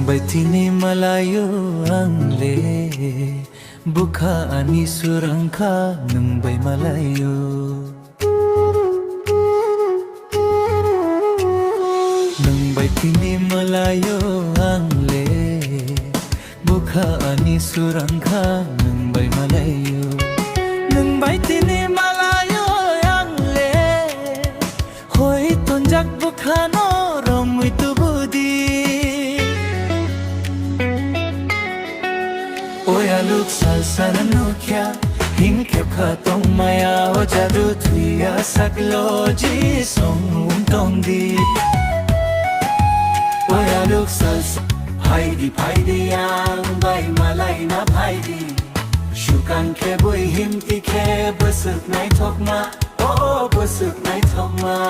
Baitini malayo ang le Buka ani surangka nang bay malayo Nang baitini malayo ang le Buka ani surangka nang bay malayo Nang baitini malayo ang le Hoy tonjak buka no romoy tubudi Oya luk salsa no kya Hing kep khatong maya ho jadu thuya saklo ji song tong di Oya luk salsa Haidi paidi yang bay malay na paidi Shukan ke boy him ti ke basuk nai thok ma Oh basuk nai thok ma